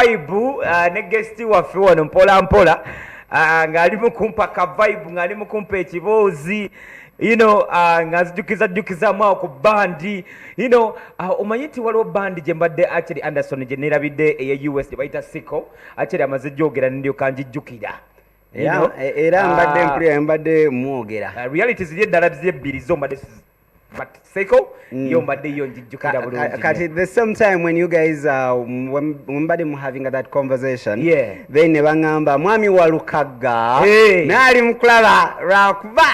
vibe ne guest waffe wano mpola mpola ng'ali mu kumpa ka vibe ng'ali mu kumpa ekiboozi ng'azijjukizamwawo ku bandi omanyi nti waliwo bandi gye mbadde actually Anderson gye neerabidde eye US gye bayita Siko actually amaze gyogera ndyoka njijjukira era mbadde mwogera reality ziri eddala ebbiri zo mbadde but Seiko yo mbadde yo njijjukira bulungi kati the same time when you guys when mbadde having that conversation then ne bangamba mwami Walukaga naali mukulaba lwakuba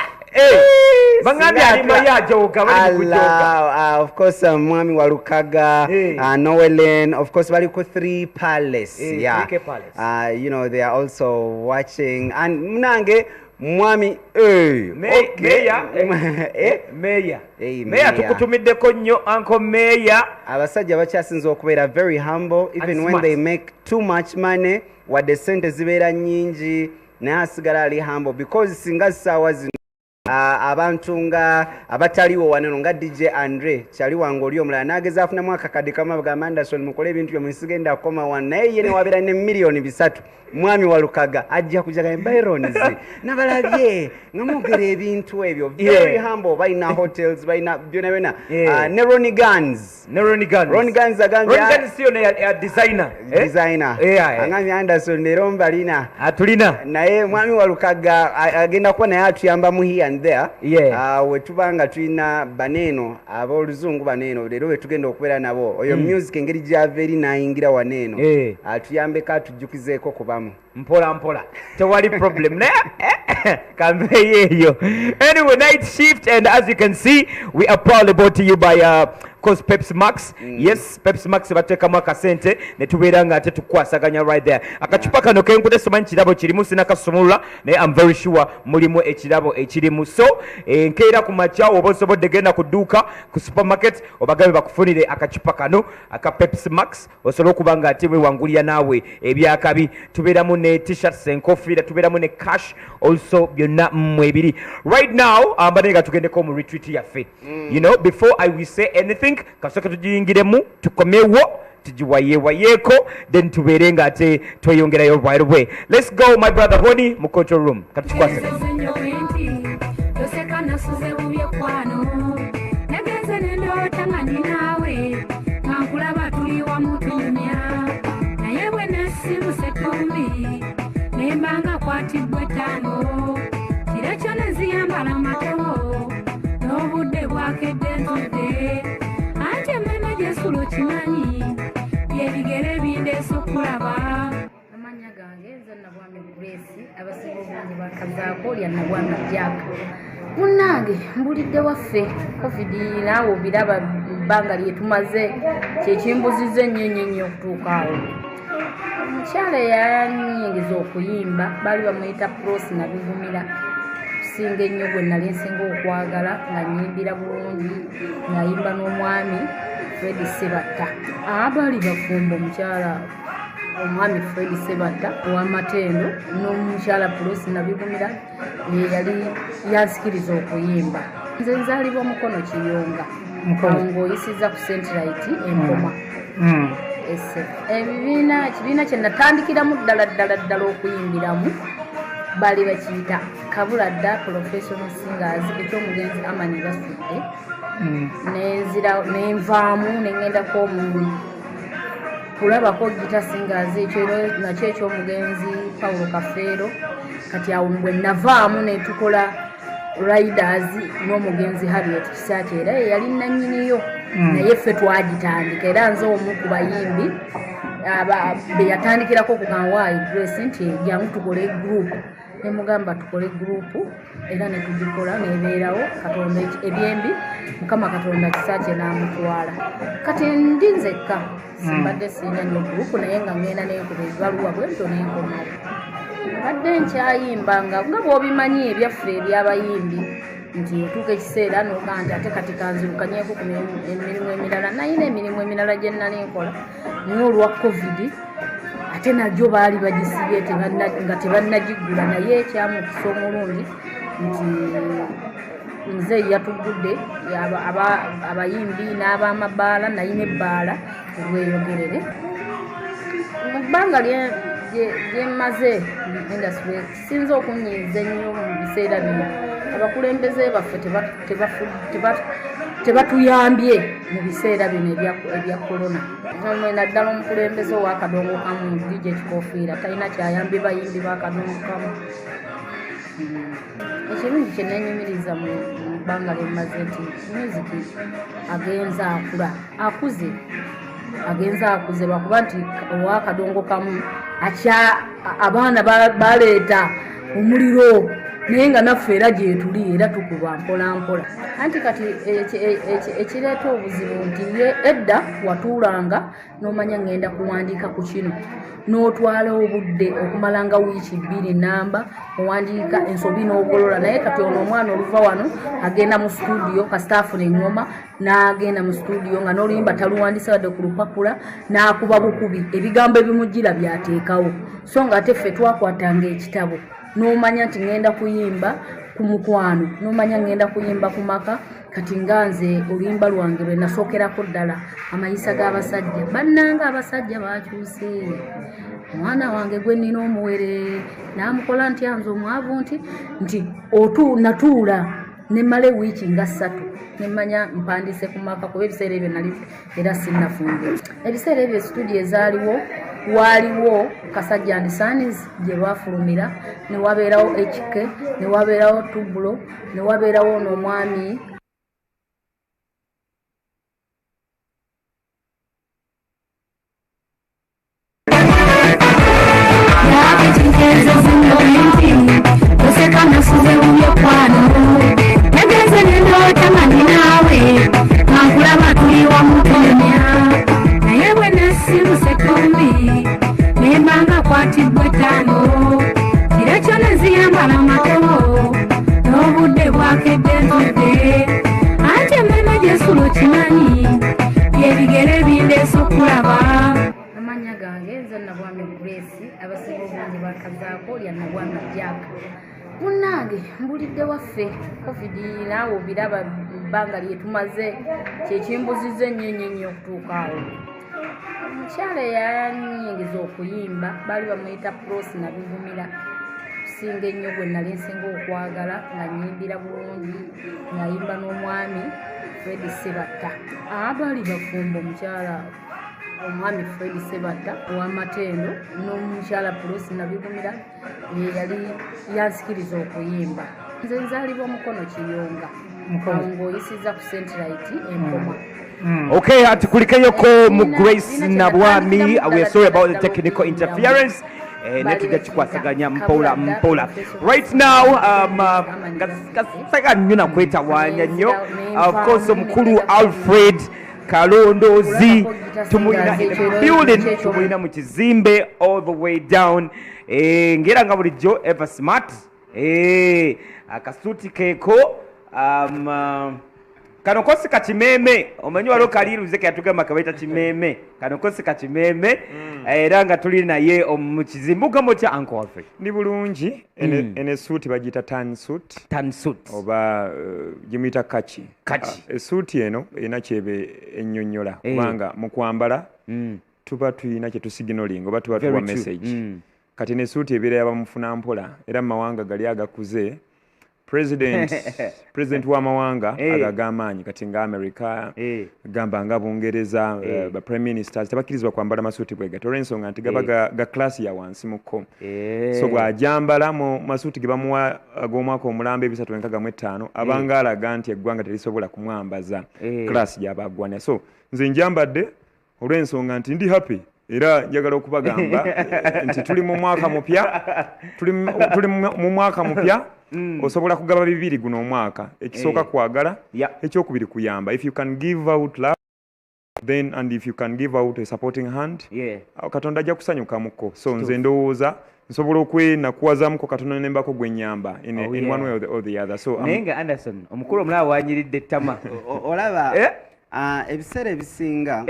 of course mwami Walukaga Noelen of course bali ku 3 Palace you know they are also watching and mnange mwami Meya tukutumiddeko nnyo Uncle Meya abasajja bakyasinza okubeera very humble even when they make too much money wadde sente zibeera nnyingi naye asigala ali humble because singa ssaawa zino abantu nga abataliwo waneno nga DJ Andre kyali wange oli omulala nageza afunamu akakadde kama bagamba Anderson mukole ebintu byo musigenda akoma wana naye yene wabeera ne miliyoni 3 mwami Walukaga ajja kujaga Byron's nabalabye ngamugera ebintu ebyo very humble balina hotels balina byona ne Ronnie Guns agambye siyo ne designer angambye Anderson lero mbalina atulina naye mwami Walukaga agenda kuba naye atuyamba mu here and there wetubanga tulina baneno ab'oluzungu baneno lero wetugenda okubeera nabo oyo music engeri gyava eri nayingira waneno atuyambeko atujjukizeeko kubamu mpola tewali problem kambe yeyo anyway night shift and as you can see we are proudly brought to you by course Pepsi Max yes Pepsi Max batekamu akasente ne tubeera nga ate tukwasaganya right there akacupa kano kenkude simanyi kirabo kirimu sinakasumulula naye I'm very sure mulimu ekirabo ekirimu so enkeera ku makya oba osobodde genda ku dduuka ku supermarket obagambe bakufunire akacupa kano aka Pepsi Max osobola okuba nga ate wewangulira naawe ebyakabi tubeeramu ne t-shirts enkofiira tubeeramu ne cash also byonna ebiri right now mbadde nga tugendeko mu retreat yaffe you know before I will say anything kasooka tugiyingiremu tukomewo tugiwayewayeeko then tubeere nga ate tweyongerayo right away. Let's go my brother Honi mu control room katukikwase nembanga kwatibwe tango kirekyo neziyambala matomo n'obudde bwakedde ntudde ate mwene gyesulo kimanyi byebigere bindeese okulaba amanya gange nze Nabwami Grace abasiba obungi bakazaako lya Nabwami Jack munnange mbulidde waffe covid naawe obiraba bbanga lyetumaze kyekimbuziza ennyo okutuukaawo omukyala yanyingiza okuyimba baali bamuyita Prosi Nabigumira kusinga ennyo gwe nali nsinga okwagala nga nyimbira bulungi ng'ayimba n'omwami Fred Sebatta abaali bafumba omukyala omwami Fred Sebatta ow'Amatendo n'omukyala Prosi Nabigumira yali yansikiriza okuyimba nze nzaalibwa Mukono Kiyonga ng'oyisiza ku Centrite Enkoma ekibiina kye natandikiramu ddala okuyimbiramu baali bakiyita Kabuladda Professional Singers ekyomugenzi Amani Basudde nenvaamu nengendako kulabako Gita Singers ekyo nakyo ekyomugenzi Paulo Kafeero kati awo bwe navaamu netukola Riders n'omugenzi Harriet Kisaakye era yali nannyiniyo naye ffe twagitandika era nze omu ku bayimbi be yatandikirako okugamba waayi Grace nti jangu tukole group nemugamba tukole group era netugikola nebeerawo Katonda ebyembi Mukama Katonda Kisaakye n'amutwala kati ndi nzekka simbadde sirina nnyo group naye nga ngenda nenkuba ebibaluwa bwento nenkomawo badde nkyayimbanga nga bw'obimanyi ebyaffe ebyabayimbi nti otuuka ekiseera n'ogaa nti ate kati kanzirukanyeeko ku emirimu emirala nayina emirimu emirala gye nnali nkola naye olwa covid ate nagyo baali bagisibye nga tebannagigula naye ekyamukisa omulungi nti nze yatugudde abayimbi n'ab'amabaala nayina ebbaala olweyogerere Mubanga lye maze industry sinzo okunyiza ennyo mu biseera bino abakulembeze baffe tebatuyambye mu biseera bino ebya corona. Naddala omukulembeze ow'akadongo kamu DJ Kikofiira talina kyayambye bayimbi b'akadongo kamu. Ekirungi kye neenyumiriza mu bbanga lye mmaze nti musiki agenza akuze lwakuba nti ow'akadongo kamu abaana baleeta omuliro naye nga naffe era gyetuli era tukuba mpolampola. Anti kati ekireeta obuzibu nti ye edda watuulanga n'omanya ngenda kuwandiika ku kino n'otwala obudde okumala nga wiiki 2 namba owandiika ensobi n'ogolola, naye kati ono omwana oluva wano agenda mu studio kasitaafu n'engoma n'agenda mu studio nga n'oluyimba taluwandiisa wadde ku lupapula n'akuba bukubi ebigambo ebimujjira byateekawo, so nga ate ffe twakwatanga ekitabo n'omanya nti ngenda kuyimba ku mukwano n'omanya ngenda kuyimba ku maka. Kati nganze oluyimba lwange lwe nasookerako ddala amayisa g'abasajja bannanga abasajja bakyuse omwana wange gwe nnina omuwere n'amukola nti anze omwavu nti natuula nemmala wiiki nga 3 nemmanya mpandiise ku maka kuba ebiseera ebyo nali era sinnafumbe. Ebiseera ebyo studio ezaaliwo waaliwo Kasajja and Sons gye lwafulumira, ne wabeerawo HK, ne wabeerawo Tubulo, ne wabeerawo n'omwami amanya gange nze Nabwami Grace abasiba obungi bakazaako lya Nabwami Jack. Munnange mbulidde waffe covid naawe obiraba bbanga lye tumaze kyekimbuzizza ennyo okutuuka awo. Omukyala eyanyingiza okuyimba baali bamuyita Prosi Nabigumira, kusinga ennyo gwe nali nsinga okwagala nga nyimbira bulungi ng'ayimba n'omwami Fred Sebatta. Abaali bafumba omukyala omwami Fred Sebatta ow'Amatendo n'omukyala Prosi Nabigumira ye yali yansikiriza okuyimba. Nze nzaalibwa Mukono Kiyonga ng'oyisiza ku Centrite Empoma. Okay, atukulikeyoko mu Grace Nabwami. We are sorry about the technical interference. Netujja kikwasaganya mpola. Right now, kasaka nnyo nakwetawanya nnyo. Of course, omukulu Alfred Kalondoozi tumulina in the building, tumulina mu kizimbe all the way down. Ngera nga bulijjo Eva Smart. Akasuti keeko kano kosi kakimeme omanyi waliwo kaliruze keyatugamba kabaita kimeme kano kosi kakimeme era nga tuli naye mu kizimbuga mutya Uncle Alfred. Ni bulungi ene suit bagita tan suit oba gimita kachi suit eno ena kyebe ennyonnyola kubanga mu kwambala tuba tuyina kye tusignaling oba tuba tuwa message kati ne suit ebira yabamufuna mpola era mawanga gali agakuze President wa mawanga agagamaanyi kati nga America gamba nga Bungereza ba prime ministers tabakirizwa kwambala masuti bwega olw'ensonga nti gaba ga class ya wansi muko so bw'ajambala mu masuti gebamuwa ag'omwaka omulambe 365 abanga alaga nti eggwanga terisobola kumwambaza class gy'abagwana. So nze njambadde olw'ensonga nti ndi happy era njagala okubagamba nti tuli mu mwaka mupya osobola kugaba bibiri guno omwaka ekisooka kwagala ekyokubiri kuyamba. If you can give out love then and if you can give out a supporting hand Katonda ajja kusanyuka muko. So nze ndowooza nsobola okwenakuwazamuko Katonda nembako gwe nyamba in one way or the other. So nenga Anderson omukulu omulaba wanyiridde ttama olaba ebiseera ebisinga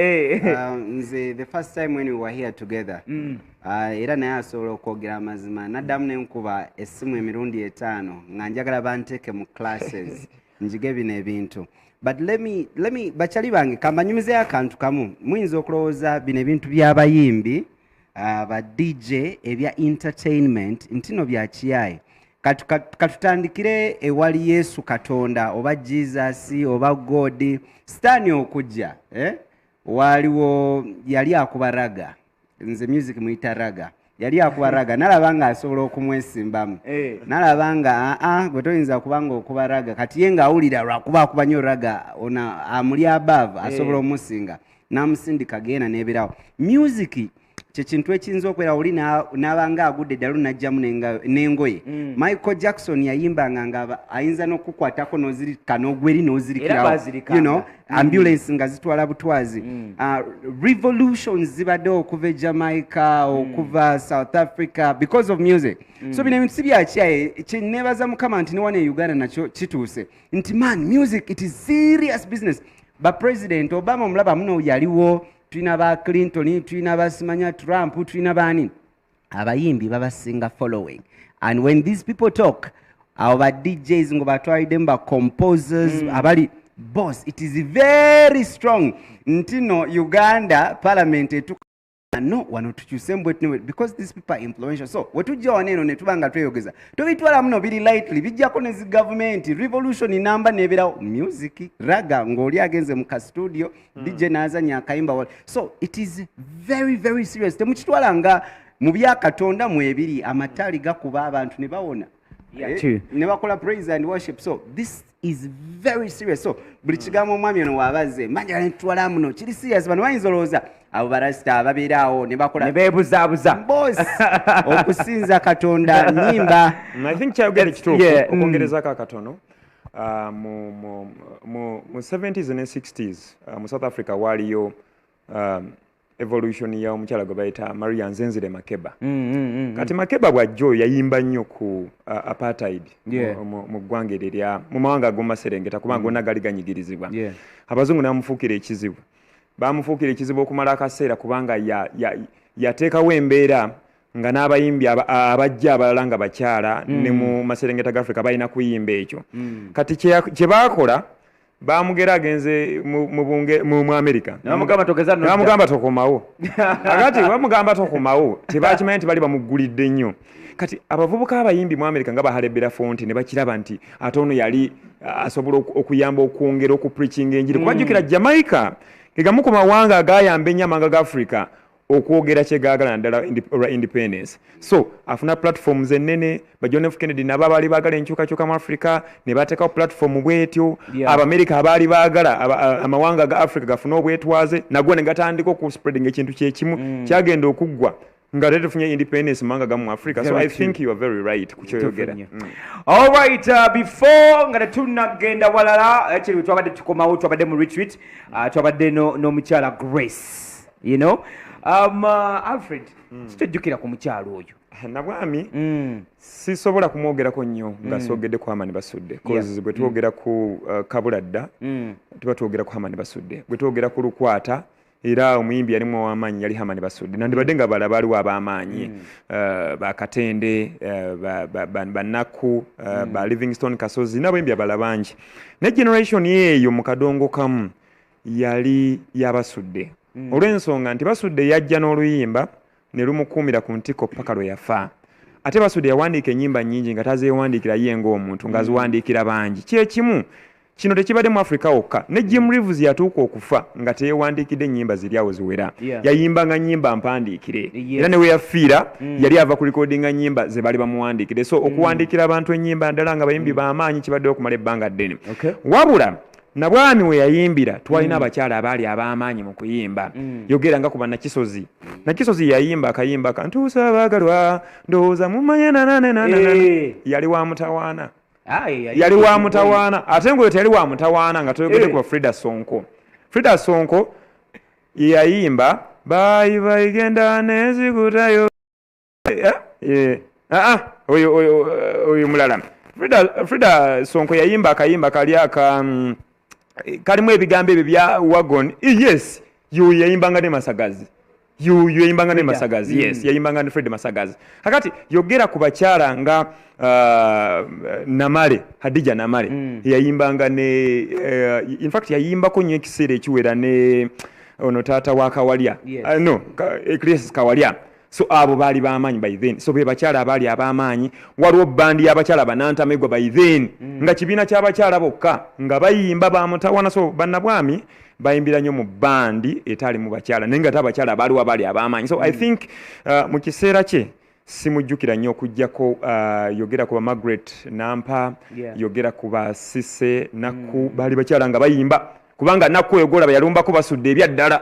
nze the first time when we were here together era naye asobola okwogera amazima naddamu nenkuba essimu emirundi 5 nga njagala banteeke mu classes njige bino ebintu. But let me bachali bange kambanyumizeyo akantu kamu. Muyinza okulowooza bino ebintu by'abayimbi ba DJ ebya entertainment ntino bya kiyaye katutandikire ewali Yesu Katonda oba Jesus oba God stani okujja waliwo yali akubaraga nze music muyita raga yali akubaraga nalabanga asobola okumwesimbamu nalabanga gwe toyinza kubanga okubaraga kati ye ngaawulira lwakuba akubanyo raga ona amuli above asobola omusinga namusindika genda nebirawo music kyekintu ekiyinza okwera oli n'abanga agudde eddalu najjamu n'engoye Michael Jackson yayimbanga nga ayinza n'okukwatako n'ozirika n'ogweri n'ozirikirawo ambulance nga zitwala butwazi revolutions zibadde okuva Jamaica okuva South Africa because of music so bino ebintu si byakyaye kyeneebaza Mukama nti ne wana e Uganda nakyo kituuse nti man music it is serious business ba President Obama omulaba muno yaliwo tulina ba Clinton tulina basimanya Trump tulina bani abayimbi babasinga following and when these people talk our DJs ngo batwalidde ba composers abali boss it is very strong ntino Uganda parliament no wano tukyusembwe because these people are influential so wetujja waneno ne tubanga tweyogeza tubitwala muno biri lightly bijjako ne government revolution number nebera music raga ngoli agenze mu ka studio DJ nazanya akayimba so it is very very serious temukitwala nga mu bya Katonda mu ebiri amatali gakuba abantu ne bawona ne bakola praise and worship so this is very serious so buli kigambo omwami ono wabaze manja ntwala muno kiri serious bano bayinzoloza abo barasta ababeerawo ne bakola ne beebuzaabuza boss okusinza Katonda nyimba I think kyayogera ekituufu okwongereza katono mu 70s and 60s mu South Africa waliyo evolution ya omukyala gwe bayita Maria Nzenzile Makeba kati Makeba bwajjo yayimba nnyo ku apartheid mu ggwanga erya mu mawanga ag'omumaserengeta kubanga gonna gali ganyigirizibwa abazungu namufuukira ekizibu bamufuukira ekizibu okumala akaseera kubanga yateekawo embeera nga n'abayimbi abajja abalala nga bakyala ne mu maserengeta ga Africa balina kuyimba ekyo kati kye baakola bamugera agenze mu America bamugamba tokomawo akati bamugamba tokomawo tebakimanyi nti bali bamugulidde nnyo kati abavubuka abayimbi mu America nga bahalebera fonti ne bakiraba nti ate ono yali asobola okuyamba okwongera okupreaching enjiri kubajjukira Jamaica egamu ku mawanga agayamba ennyamanga ga Africa okwogera kyegaagala naddala independence so afuna platforms ennene ba John F Kennedy nabo abaali baagala enkyukakyuka mu Africa ne bateekawo platform bwetyo Abamerika abaali baagala amawanga ga Africa gafuna obwetwaze nagwo ne gatandika okuspreading ekintu kyekimu kyagenda okuggwa nga tetufunye independence manga gamu Africa so I think you are very right kukyoyogera all right before nga tunagenda walala ekiri twabadde tukomawo twabadde mu retreat twabadde n'omukyala Grace you know Alfred sitojjukira ku mukyalo oyo nabwami sisobola kumwogerako nnyo nga soogedde ku Amani Basudde cause bwe twogera ku Kabuladda tuba twogera ku Amani Basudde bwe twogera ku Lukwata era omuyimbi yalimu ow'amaanyi yali Amani Basudde nandibadde nga bala baaliwo ab'amaanyi bakatende bannaku ba Livingstone Kasozi n'abayimbi abala bangi ne generation yeeyo mu kadongo kamu yali yabasudde olw'ensonga nti Basudde yajja n'oluyimba ne lumukuumira ku ntiko paka lwe yafa ate Basudde yawandiika ennyimba nnyingi nga tazeewandiikira ye ng'omuntu ng'aziwandiikira bangi kyekimu kino tekibadde mu Africa wokka ne Jim Reeves yatuuka okufa nga teyewandiikidde ennyimba ziri awo ziwera yayimbanga nnyimba mpandiikire era ne we yafiira yali ava ku likodinga nnyimba ze bali bamuwandiikire so okuwandiikira abantu ennyimba ddala nga bayimbi b'amaanyi kibaddewo okumala ebbanga ddene wabula nabwami we yayimbira twalina abakyala abaali ab'amaanyi mu kuyimba yogera nga kuba Nakisozi yayimba akayimba kantuusa baagalwa ndowooza mumanye yali wa mutawaana yali wa mutawaana ate ngoyo teyali wa mutawaana nga toyogedde ku Frida Sonko yayimba bayigenda nezikutayo oyo mulala Frida Sonko yayimba akayimba kali kalimu ebigambo ebyo bya wagon yes yayimbanga ne Masagazi yayimbanga ne Masagazi yes yayimbanga ne Fred Masagazi kakati yogera ku bakyala nga Namale Hadija Namale yayimbanga ne in fact yayimbako nnyo ekiseera ekiwera ne ono taata wa Kawalya no Ecclesiastes Kawalya so abo baali b'amaanyi by then so be bakyala abaali ab'amaanyi waliwo bandi y'abakyala banantamegwa by then nga kibiina ky'abakyala bokka nga bayimba bamutawana so bannabwami bayimbira nnyo mu bandi etaali mu bakyala naye nga abakyala abaaliwo abaali ab'amaanyi so I think mu kiseera kye simujjukira nnyo okuggyako yogera ku ba Margaret Nampa yogera ku ba Sise Nakku baali bakyala nga bayimba kubanga Nakku oyo golaba yalumbako basudde ebyaddala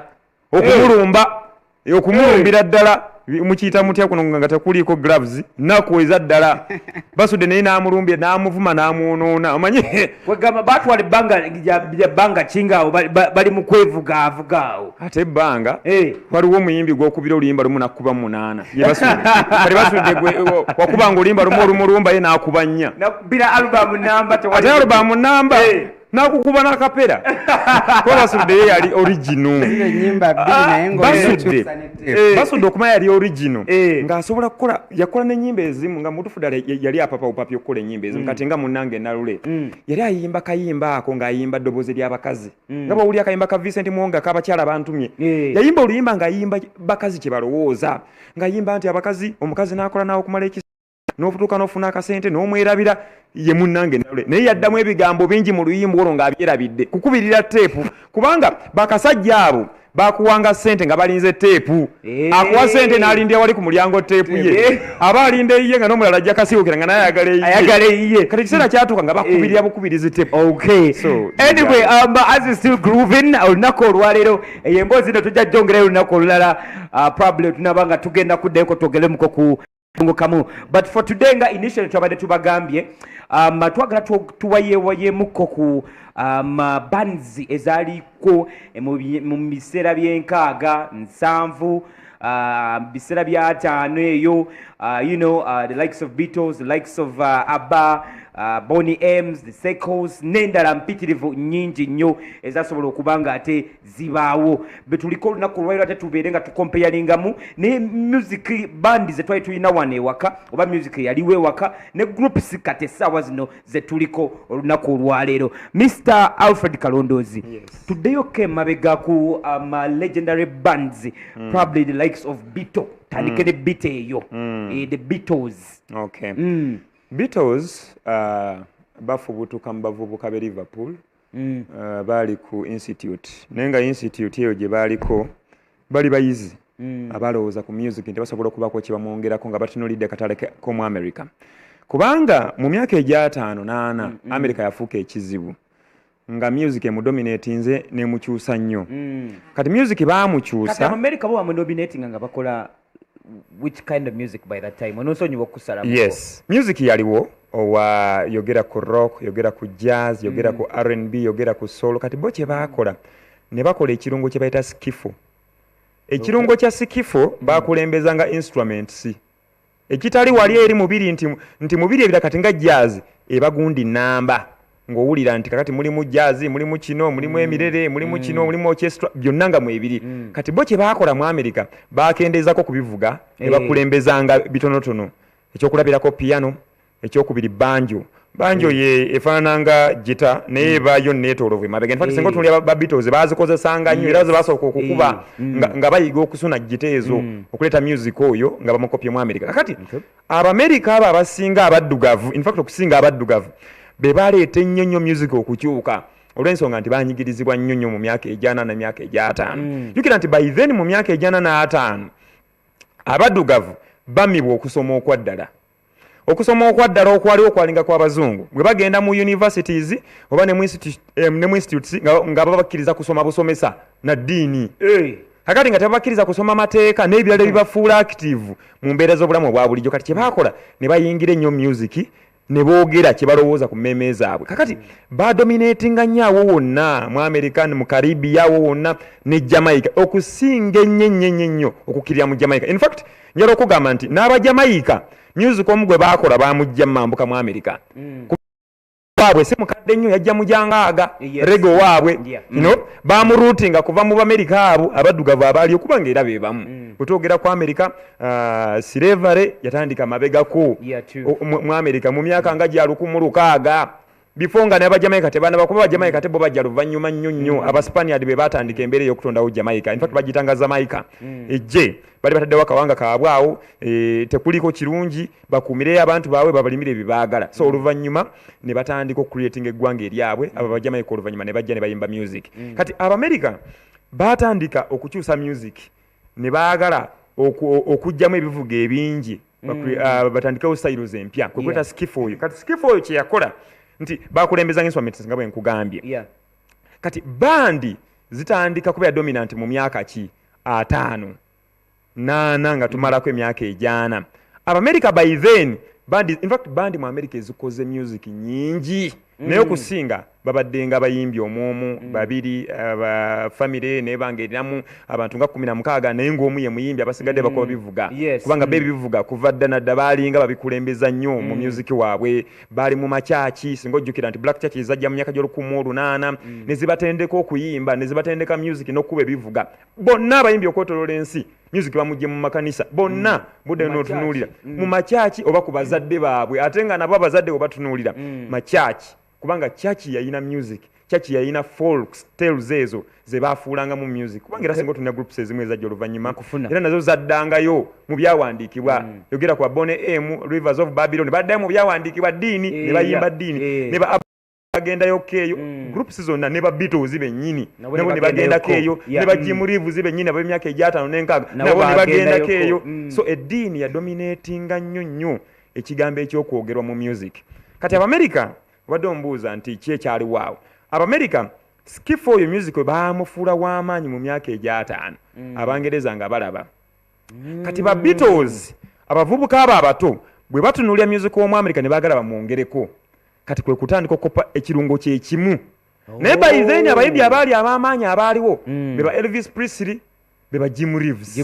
okumulumbira ddala mukiyita mutya kuno nga tekuliiko gloves Nakku eza ddala basudde naye n'amulumbye n'amuvuma n'amwonoona omanyi wegamba batwala ebbanga kingaawo bali mu kwevugaavuga ate ebbanga waliwo omuyimbi gw'okubira oluyimba lumu nakkuba 8 kati basudde wakubanga oluyimba lumu olumulumba ye n'akuba 4 nakubira ate alubamu namba nakukuba nakapera kuba basudde ye yali original basudde okumanya yali original ng'asobola kukola yakola n'ennyimba ezimu nga mutufu ddala yali apapa upapya okukola ennyimba ezimu kati nga munnange Nalule yali ayimba kayimba ako ng'ayimba ddoboozi ly'abakazi nga bw'owulira akayimba ka Vincent Mwonga k'abakyala bantumye yayimba oluyimba ng'ayimba bakazi kye balowooza ng'ayimba nti abakazi omukazi n'akola naawe okumala n'ofutuuka n'ofuna akasente n'omwerabira ye munnange Nalule naye yaddamu ebigambo bingi mu luyimba olwo ng'abyerabidde kukubirira teepu kubanga bakasajja abo bakuwanga sente nga balinze teepu akuwa sente n'alindira wali ku mulyango teepu ye aba alinda eyiye nga n'omulala ajja kasiwukira nga naye ayagala eyiye kati ekiseera kyatuuka nga bakubirira bukubirizi teepu anyway as is still grooving olunaku olwaleero emboozi ino tujja jjongerayo olunaku olulala probably tunaba nga tugenda kuddayoko twogeremuko ku kamu but for today nga initially twabadde tubagambye twagala tuwayewayemuko ku bands ezaaliko mu biseera by'enkaaga 7 biseera bya 5 eyo the likes of Beatles, the likes of ABBA, Bonnie M's, the Seckles n'endala mpitirivu nnyingi nnyo ezasobola okubanga ate zibaawo betuliko olunaku olwaliro ate tubeere nga tukompeyalingamu ne music band ze twali tulina wano ewaka oba music yaliwo ewaka ne groups kati essaawa zino ze tuliko olunaku olwaleero. Mr. Alfred Kalondoozi, tuddeyoke emabega ku legendary bands probably the likes of Beatles tandike ne beat eyo the Beatles. Beatles bafubutuka mu bavubuka be Liverpool baali ku institute naye nga institute eyo gye baaliko bali bayizi abalowooza ku music nti basobola okubako kye bamwongerako nga batunulidde katale k'omu America kubanga mu myaka egya 5 8 America yafuuka ekizibu nga music emudominatinze nemukyusa nnyo kati music baamukyusa kati America bo bamudominating nga bakola which kind of music by that time onosonyi wokusala yes music yaliwo owa yogera ku rock yogera ku jazz yogera ku R&B yogera ku soul kati bo kye baakola ne bakola ekirungo kye bayita skiffle ekirungo kya skiffle baakulembezanga instruments ekitali wali eri mubiri nti mubiri ebira kati nga jazz ebagundi namba ng'owulira nti kakati mulimu jazz mulimu kino mulimu emirere mulimu kino mulimu orchestra byonna nga mu ebiri kati bo kye baakola mu America baakendeezako kubivuga ne bakulembezanga bitonotono ekyokulabirako piano ekyokubiri banjo ye efaananga gita naye bayo neetoolova emabega in fact singa otunulira ba Beatles baazikozesanga nnyo era zebasooka okukuba nga bayiga okusuna gita ezo okuleeta music oyo nga bamukopye mu America kakati Abamerika abo abasinga abaddugavu in fact okusinga abaddugavu be baleeta ennyo music okukyuka olw'ensonga nti banyigirizibwa nnyo mu myaka ejana na myaka egya 5 jukira nti by then mu myaka ejana na 5 abaddugavu bamibwa okusoma okwaddala okwaliwo okwalinga kw'abazungu bwe bagenda mu universities oba ne mu institutes nga babakkiriza kusoma busomesa na ddiini kakati nga tebabakkiriza kusoma mateeka n'ebirala bibafuula active mu mbeera z'obulamu obwa bulijjo kati kye baakola ne bayingira ennyo music ne boogera kye balowooza ku mmeeme zaabwe kakati badominatinga nnyo awo wonna mu America mu Caribbean awo wonna ne Jamaica okusinga ennyo okukirira mu Jamaica in fact njala okugamba nti n'Abajamaica music omu gwe baakola baamujja mambuka mu America waabwe si mukadde nnyo yajja mujangaaga rego waabwe baamuruutinga kuva mu America abo abaddugavu abaali okubanga era be bamu kutwogera ku America slavery yatandika mabegako mu America mu myaka nga gya 1600 before nga n'aba Jamaica tebana bakuba ba Jamaica tebo bajja luvannyuma nnyo aba Spaniard be batandika embeera y'okutondawo Jamaica in fact bagitanga Jamaica ejje bali bataddewo akawanga kaabwawo tekuliko kirungi bakuumire abantu baabwe babalimire ebibaagala so oluvannyuma ne batandika okucreating eggwanga eryabwe aba ba Jamaica oluvannyuma ne bajja ne bayimba music kati Abamerica batandika okukyusa music ne baagala okujjamu ebivuga ebingi batandikawo styles empya kwekweta skiff oyo kati skiff oyo kye yakola nti bakulembeza instruments nga bwe nkugambye kati bandi zitandika kubeera dominant mu myaka ki 5 8 nga tumalako emyaka ejana Abamerica by then bandi in fact bandi mu America ezikoze music nyingi naye okusinga babaddenga bayimbi omwomu babiri family ne bangeriramu abantu nga 16 naye ng'omu ye muyimbi abasigadde bakoba bivuga kubanga bebi bivuga kuva dda balinga babikulembeza nnyo mu music waabwe bali mu machachi singo jukira nti black church izajja mu myaka gy'olukumu8 ne zibatendeka okuyimba ne zibatendeka music n'okuba bivuga bonna abayimbi okwotolola ensi music bamujje mu makanisa bonna budde n'otunuulira mu machachi oba ku bazadde baabwe ate nga nabo abazadde obatunuulira machachi kubanga church yayina music church yayina folk tales ezo ze bafuulanga mu music kubanga era singo tuna groups ezimu ezajja oluvannyuma era nazo zaddangayo mu byawandiikibwa yogera kwa Bone M Rivers of Babylon baddayo mu byawandiikibwa ddiini ne bayimba ddiini ne bagendayo keeyo groups zonna ne ba Beatles bennyini nabo ne bagenda keeyo ne ba Jim Reeves bennyini ab'emyaka ejatano n'enkaaga nabo ne bagenda keeyo so eddiini ya dominatinga nnyo ekigambo ekyokwogerwa mu music kati Abamerica wadde ombuuza nti ki ekyali waawo Abamerica skiff oyo music baamufuula w'amaanyi mu myaka ejatano Abangereza nga balaba kati ba Beatles abavubuka abo abato bwe batunuulira music w'omu America ne baagala bamwongereko kati kwe kutandika okkopa ekirungo kye kimu naye by then abayimbi abaali ab'amaanyi abaaliwo be ba Elvis Presley be ba Jim Reeves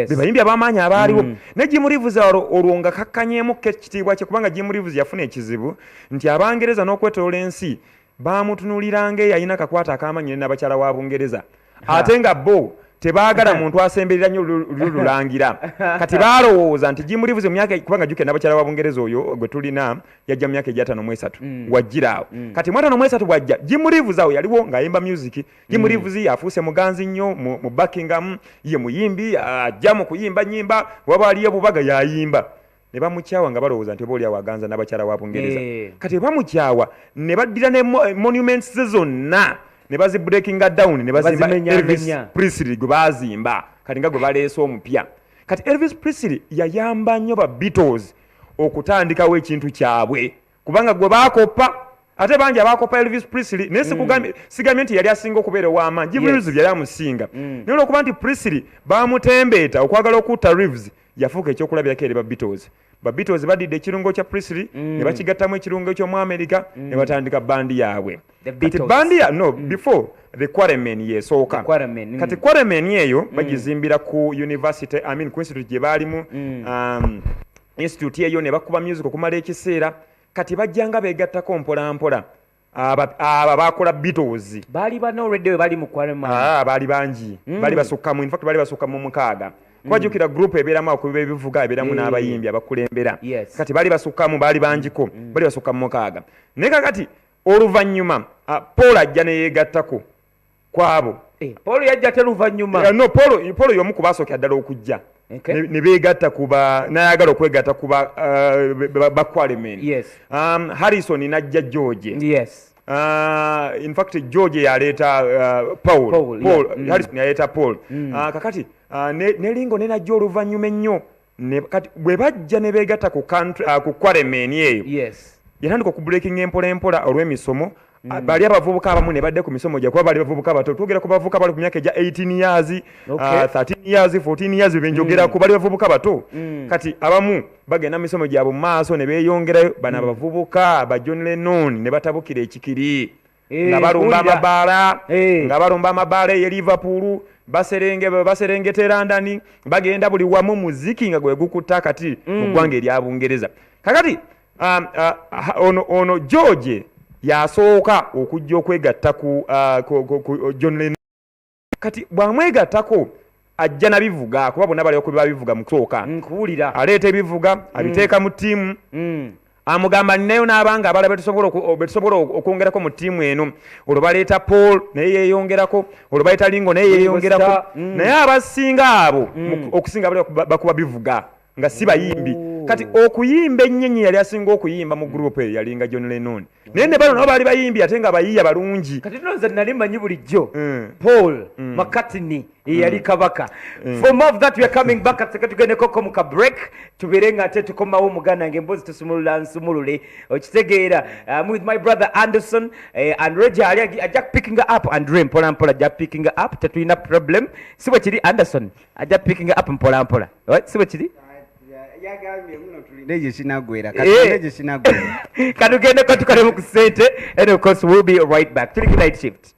be bayimbi ab'amaanyi abaaliwo ne Jim Reeves olwo nga kakkanyeemu ekitiibwa kye kubanga Jim Reeves yafuna ekizibu nti Abangereza n'okwetolola ensi baamutunuuliranga yalina kakwata ak'amaanyi n'abakyala wa Bungereza ate nga bo tebaagala muntu asemberera nnyo lulangira kati baalowooza nti Jim Reeves emyaka kubanga jjuke n'abakyala wa Bungereza oyo gwe tulina yajja mu myaka ejja 53 wajjiraawo kati mu 53 bwajja Jim Reeves awo yaliwo ng'ayimba music Jim Reeves yafuuse muganzi nnyo mu Buckingham ye muyimbi ajja mu kuyimba nnyimba waba aliyo bubaga yayimba ne bamukyawa nga balowooza nti obaoliawo aganza n'abakyala wa Bungereza kati bamukyawa ne baddira ne monuments ze zonna ne bazi breaking down ne bazimba Elvis Presley gwe bazimba kati nga gwe baleese omupya kati Elvis Presley yayamba nnyo ba Beatles okutandikawo ekintu kyabwe kubanga gwe baakoppa ate bangi abaakoppa Elvis Presley naye sigambye nti yali asinga okubeera ow'amaanyi Jim Reeves yali amusinga naye olwokuba nti Presley baamutembeeta okwagala okutta Reeves yafuuka ekyokulabirako eri ba Beatles ba Beatles badidde ekirungo kya Presley ne bakigattamu ekirungo ky'omu America ne batandika bandi yaabwe kati bandi before the Quarrymen yesooka kati Quarrymen eyo bagizimbira ku university ku institute gye baalimu institute eyo ne bakuba music okumala ekiseera kati bajjanga beegattako mpolampola aba bakola Beatles baali bano already bali mu Quarrymen baali bangi bali basukkamu in fact bali basukkamu 6 kwajukira group ebeeramu akubiba ebivuga ebeeramu n'abayimbi abakulembera kati bali basukkamu baali bangiko bali basukkamu 6 naye kakati oluvannyuma Paul ajja ne yeegattako kwabo Paul yajja teluvannyuma Paul y'omu ku baasooka ddala okujja ne beegatta kuba n'ayagala okwegatta kuba Quarrymen Harrison n'ajja George in fact George yaleeta Paul Harrison yaleeta Paul kakati nelingo nenajja oluvannyuma ennyo kati bwe bajja ne beegatta ku Quarrymen eyo yatandika okubreaking empola olw'emisomo bali abavubuka abamu ne badde ku misomo gya kuba bali bavubuka bato twogera ku bavubuka bali ku myaka egya 18 years 13 years 14 years benjogera ku bali bavubuka bato kati abamu bagenda misomo gyabwe mu maaso ne beeyongerayo bana abavubuka ba John Lennon ne batabukira ekikiri nga balumba amabaala ye Liverpool baserengeta London bagenda buli wamu muziki nga gwe gukutta kati mu ggwanga erya Bungereza kakati ono George yasooka okujja okwegatta ku John Lennon kati bwamwegattako ajja nabivuga kuba bonna bali okubiba bivuga mu kusooka nkuwulira aleeta ebivuga abiteeka mu ttiimu amugamba ninayo n'abanga abalala betusobola okwongerako mu ttiimu eno olwo baleeta Paul naye yeeyongerako olwo baleeta Lingo naye yeeyongerako naye abasinga abo okusinga bali bakuba bivuga nga si bayimbi kati okuyimba ennyenyi yali asinga okuyimba mu gurupu eyo yalinga John Lennon naye ne bano nabo baali bayimbi ate nga bayiiya balungi kati nonze nali manyi bulijjo Paul McCartney yali kabaka. For more of that we are coming back at tugendeko mu ka break tubere nga ate tukomawo omuganda ng'emboozi tusumulula nsumulule okitegeera with my brother Anderson and Reggie ajja picking up Andre mpola mpola ajja picking up tetulina problem si bwe kiri Anderson ajja picking up mpola mpola si bwe kiri katugende ko tukale mu kusente and of course we'll be right back to the night shift.